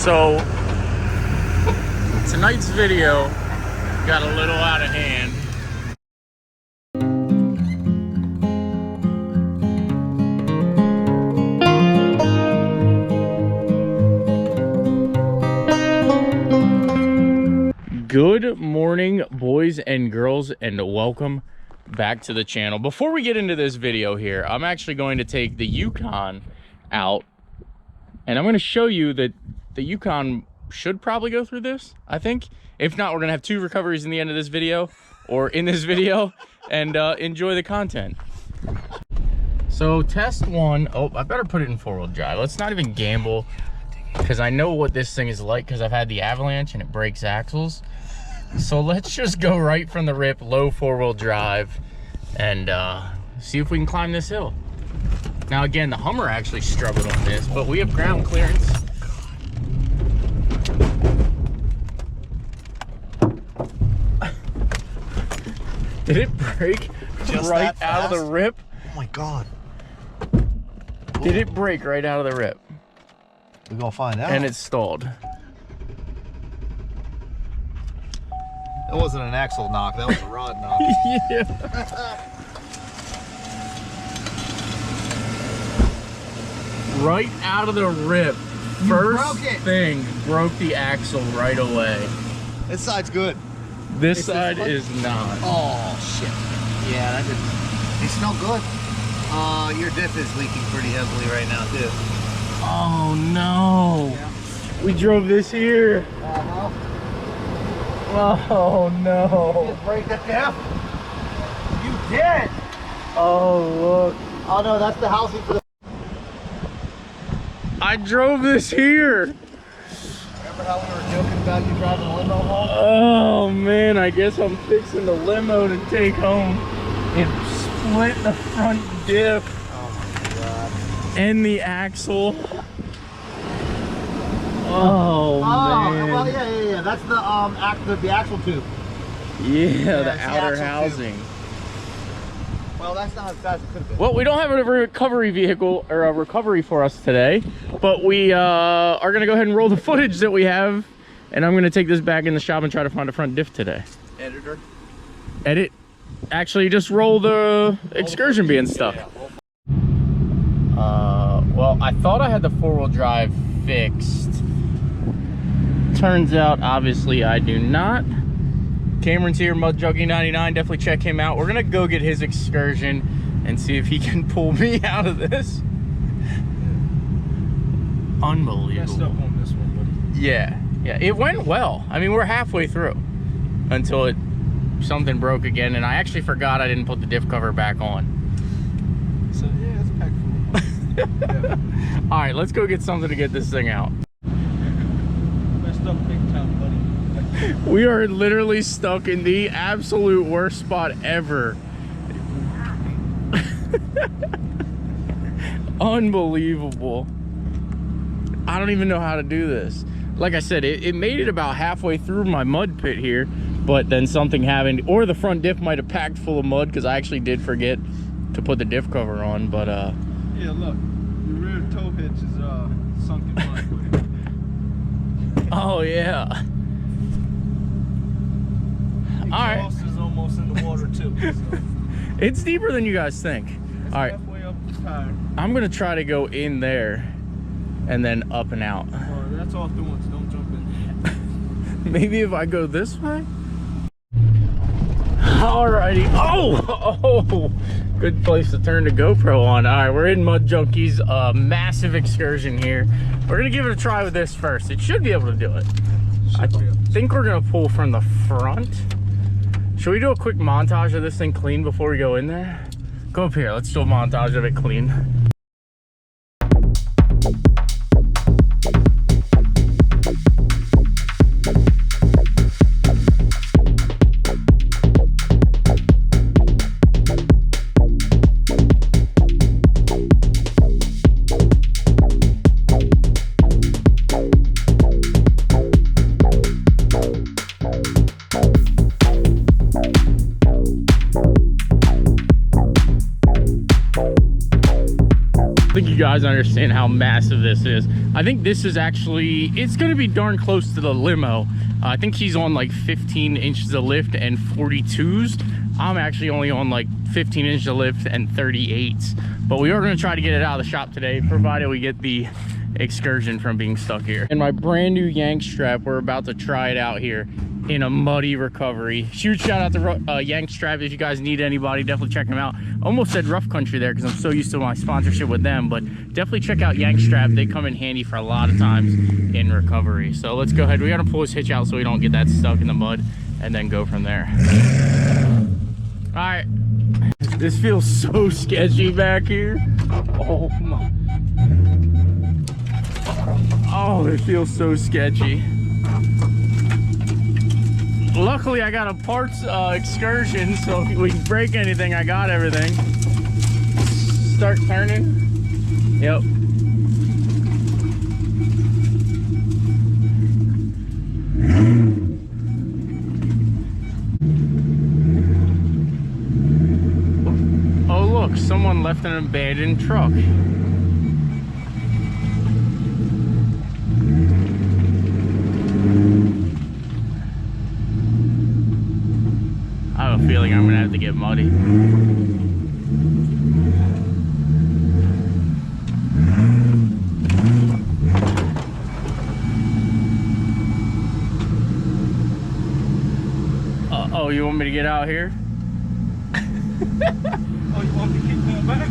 So tonight's video got a little out of hand. Good morning, boys and girls, and welcome back to the channel. Before we get into this video here, I'm actually going to take the Yukon out, and I'm going to show you that the Yukon should probably go through this, I think. If not, we're going to have 2 recoveries in the end of this video, or in this video, and enjoy the content. So test 1. Oh, I better put it in 4-wheel drive. Let's not even gamble, because I know what this thing is like, because I've had the Avalanche and it breaks axles. So let's just go right from the rip, low 4-wheel drive, and see if we can climb this hill. Now again, the Hummer actually struggled on this, but we have ground clearance. Did it break just right out of the rip? Oh my God. Did it break right out of the rip? We're gonna find out. And it stalled. That wasn't an axle knock, that was a rod knock. Yeah. Right out of the rip. First thing broke the axle right away. This side's good. This side is not. Oh shit. Yeah, that didn't. They smell good. Your diff is leaking pretty heavily right now too. Oh no. Yeah. We drove this here. Oh no. You just break that diff? You did. Oh look. Oh no, that's the housing for the. I drove this here. Remember how we were joking about you driving a limo home? Oh man, I guess I'm fixing the limo to take home and split the front diff. Oh my God. And the axle. Oh man. Well, yeah. That's the the axle tube. Yeah, the outer housing. Tube. Well, that's not as fast as it could have been. Well, we don't have a recovery vehicle or a recovery for us today, but we are gonna go ahead and roll the footage that we have, and I'm gonna take this back in the shop and try to find a front diff today. Editor. Edit. Actually, just roll the excursion being stuff. Well, I thought I had the 4-wheel drive fixed. Turns out, obviously, I do not. Cameron's here, Mud Junkie 99. Definitely check him out. We're gonna go get his excursion and see if he can pull me out of this. Unbelievable. Messed up on this one, buddy. Yeah, it went well. I mean, we're halfway through until something broke again, and I actually forgot I didn't put the diff cover back on. So yeah, it's packed full. Yeah. All right, let's go get something to get this thing out. Messed up big time, buddy. We are literally stuck in the absolute worst spot ever. Unbelievable. I don't even know how to do this. Like I said, it made it about halfway through my mud pit here, but then something happened, or the front diff might have packed full of mud, because I actually did forget to put the diff cover on, but yeah, look, the rear tow hitch is sunk in mud. Oh yeah. All right. Exhaust is almost in the water too. So. It's deeper than you guys think. It's all right. Halfway up the tire. I'm gonna try to go in there, and then up and out. Oh, that's off the ones. Don't jump in. Maybe if I go this way. Alrighty. Oh, good place to turn the GoPro on. All right, we're in Mud Junkie's massive excursion here. We're gonna give it a try with this first. It should be able to do it. I think we're gonna pull from the front. Should we do a quick montage of this thing clean before we go in there? Go up here, let's do a montage of it clean. think you guys understand how massive this is. I think this is actually, it's gonna be darn close to the limo. I think he's on like 15 inches of lift and 42s. I'm actually only on like 15 inches of lift and 38s. But we are gonna try to get it out of the shop today, provided we get the excursion from being stuck here. And my brand new yank strap, we're about to try it out here in a muddy recovery. Huge shout out to yank strap. If you guys need anybody, definitely check them out. Almost said rough country there because I'm so used to my sponsorship with them, but definitely check out yank strap. They come in handy for a lot of times in recovery. So let's go ahead. We gotta pull his hitch out so we don't get that stuck in the mud and then go from there. All right, this feels so sketchy back here. Oh my. Oh, it feels so sketchy. Luckily, I got a parts excursion, so if we break anything, I got everything. Start turning. Yep. Oh, look, someone left an abandoned truck. I have a feeling I'm gonna have to get muddy. Oh, you want me to get out here? Oh, you want me to keep going back?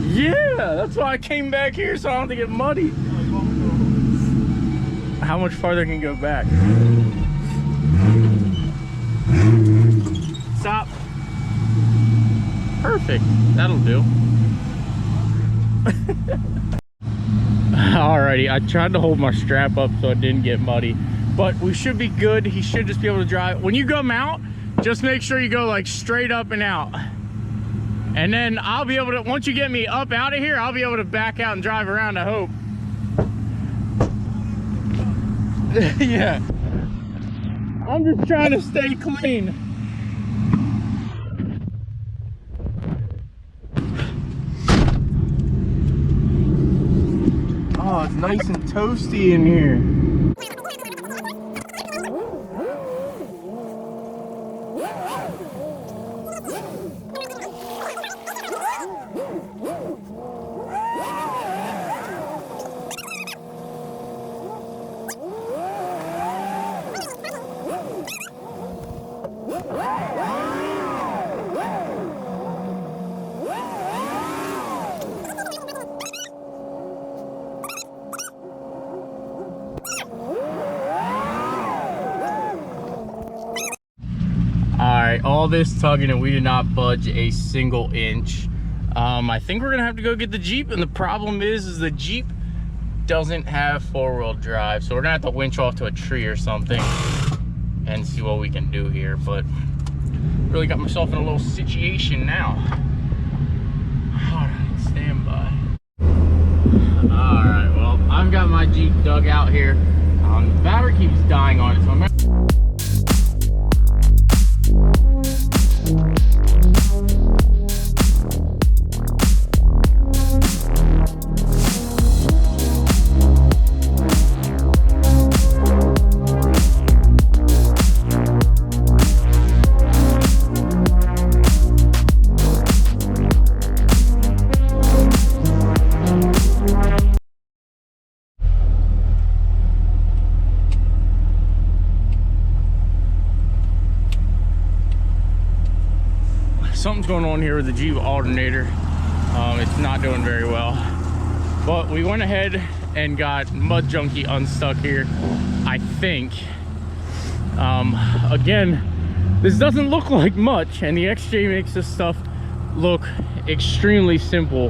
Yeah, that's why I came back here, so I don't have to get muddy. Oh, you want me to How much farther can you go back? Stop. Perfect. That'll do. Alrighty, I tried to hold my strap up so it didn't get muddy, but we should be good. He should just be able to drive. When you come out, just make sure you go like straight up and out. And then I'll be able to, once you get me up out of here, I'll be able to back out and drive around, I hope. Yeah. I'm just trying to stay clean. Oh, it's nice and toasty in here. All this tugging and we did not budge a single inch. I think we're gonna have to go get the Jeep, and the problem is the Jeep doesn't have four-wheel drive, so we're gonna have to winch off to a tree or something and see what we can do here. But really got myself in a little situation now. All right, stand by. All right, well, I've got my Jeep dug out here. The battery keeps dying on it, so I'm gonna something's going on here with the Jeep alternator. It's not doing very well, but we went ahead and got Mud Junkie unstuck here, I think. Again, this doesn't look like much, and the XJ makes this stuff look extremely simple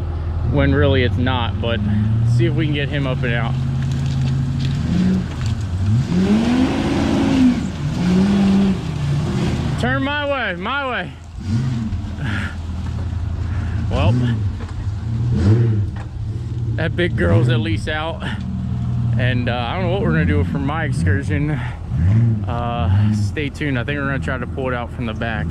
when really it's not. But let's see if we can get him up and out. Turn my way, my way. Well, that big girl's at least out, and I don't know what we're gonna do for my excursion. Stay tuned. I think we're gonna try to pull it out from the back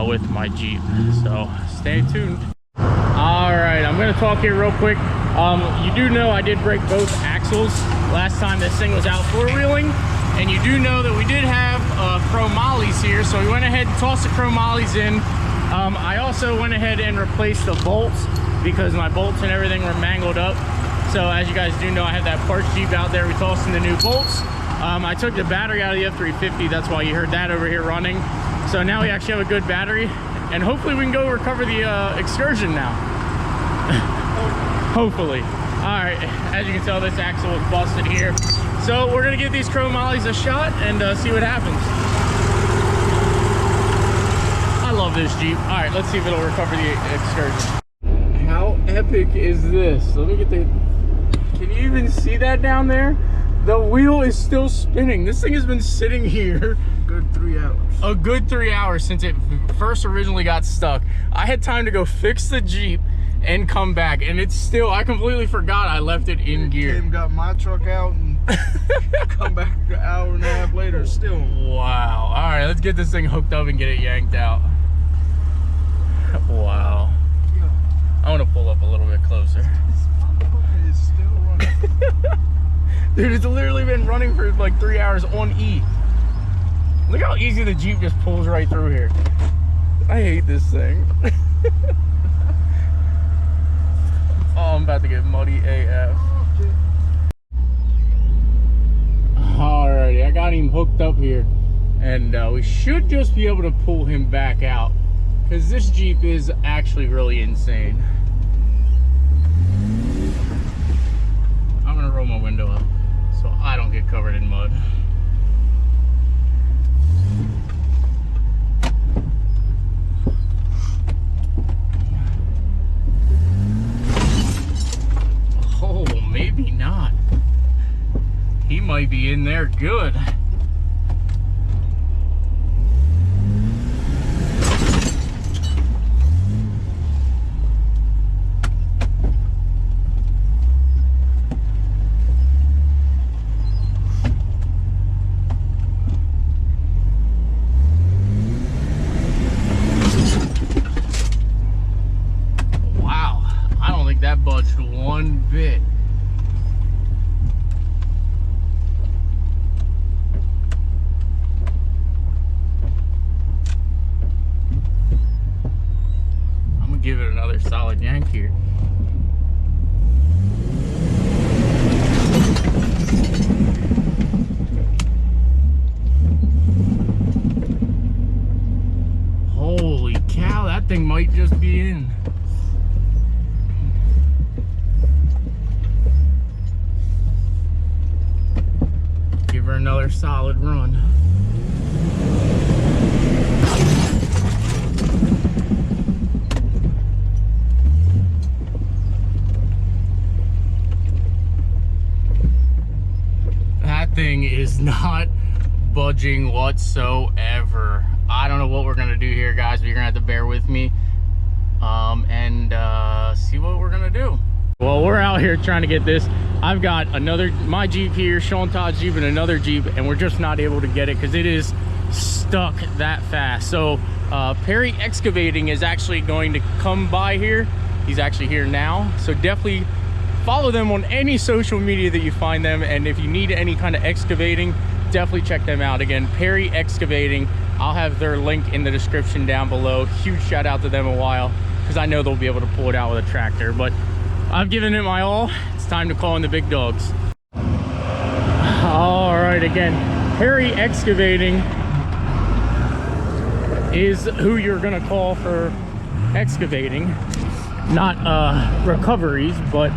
with my Jeep, so stay tuned. All right, I'm gonna talk here real quick. You do know I did break both axles last time this thing was out four-wheeling, and you do know that we did have chromollies here, so we went ahead and tossed the chromollies in. I also went ahead and replaced the bolts because my bolts and everything were mangled up. So as you guys do know, I had that parts Jeep out there. We tossed in the new bolts. I took the battery out of the F350. That's why you heard that over here running. So now we actually have a good battery, and hopefully we can go recover the excursion now. Hopefully. All right, as you can tell, this axle is busted here. So we're gonna give these chromollies a shot and see what happens. I love this Jeep. All right, let's see if it'll recover the excursion. How epic is this? Let me get the, can you even see that down there? The wheel is still spinning. This thing has been sitting here Good 3 hours. a good 3 hours since it first originally got stuck. I had time to go fix the Jeep and come back, and it's still, I completely forgot I left it in gear. Came, got my truck out, and come back an hour and a half later, still. Wow. All right, let's get this thing hooked up and get it yanked out. Wow. Yeah. I want to pull up a little bit closer. This motherfucker is still running. Dude, it's literally been running for like 3 hours on E. Look how easy the Jeep just pulls right through here. I hate this thing. Oh, I'm about to get muddy AF. Alrighty, I got him hooked up here, and we should just be able to pull him back out, because this Jeep is actually really insane. I'm gonna roll my window up so I don't get covered in mud. Oh, maybe not. He might be in there good. Wow, I don't think that budged one bit. Give it another solid yank here. Holy cow, that thing might just be in. Give her another solid run. Thing is not budging whatsoever. I don't know what we're gonna do here, guys, but you're gonna have to bear with me and see what we're gonna do. Well, we're out here trying to get this. I've got my Jeep here, Sean Todd's Jeep, and another Jeep, and we're just not able to get it because it is stuck that fast. So Perry Excavating is actually going to come by here. He's actually here now, so definitely follow them on any social media that you find them, and if you need any kind of excavating, definitely check them out. Again, Perry Excavating. I'll have their link in the description down below. Huge shout out to them a while, because I know they'll be able to pull it out with a tractor. But I've given it my all. It's time to call in the big dogs. All right, again, Perry Excavating is who you're gonna call for excavating, not recoveries, but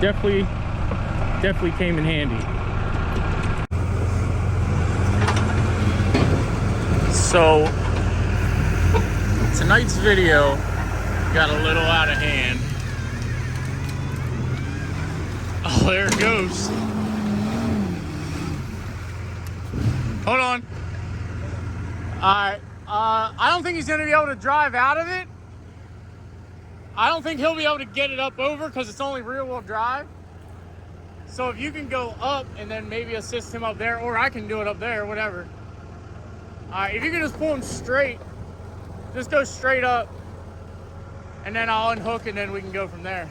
definitely came in handy. So tonight's video got a little out of hand. Oh, there it goes. Hold on. Alright, I don't think he's gonna be able to drive out of it. I don't think he'll be able to get it up over because it's only rear wheel drive. So if you can go up and then maybe assist him up there, or I can do it up there, whatever. All right, if you can just pull him straight, just go straight up. and then I'll unhook and then we can go from there.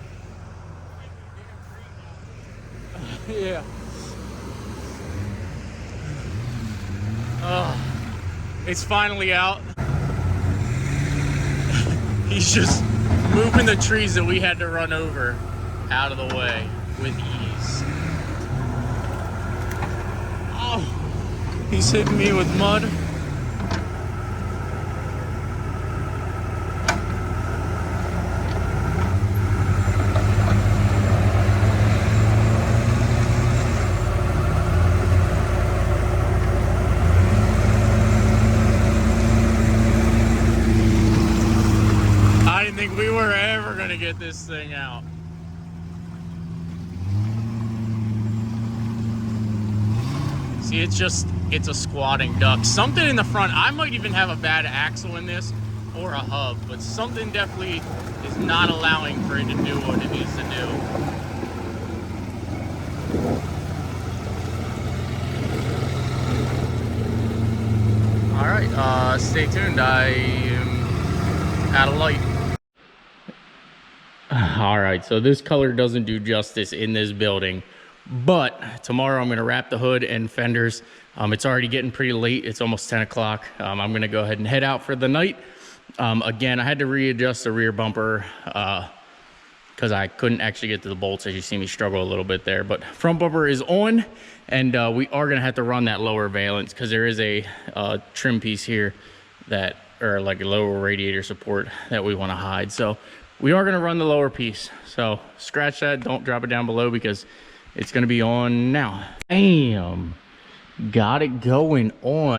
Yeah. It's finally out. He's just moving the trees that we had to run over out of the way with ease. Oh, he's hitting me with mud. I didn't think we were ever gonna get this thing out. See, it's a squatting duck. Something in the front, I might even have a bad axle in this or a hub, but something definitely is not allowing for it to do what it needs to do. All right, stay tuned. I am out of light. All right, so this color doesn't do justice in this building, but tomorrow I'm gonna wrap the hood and fenders. It's already getting pretty late. It's almost 10 o'clock. I'm gonna go ahead and head out for the night. Again, I had to readjust the rear bumper because I couldn't actually get to the bolts, as you see me struggle a little bit there, but front bumper is on, and we are gonna have to run that lower valence because there is a trim piece here that, or like a lower radiator support that we wanna hide. So we are gonna run the lower piece. So scratch that, don't drop it down below because it's gonna be on now. Bam, got it going on.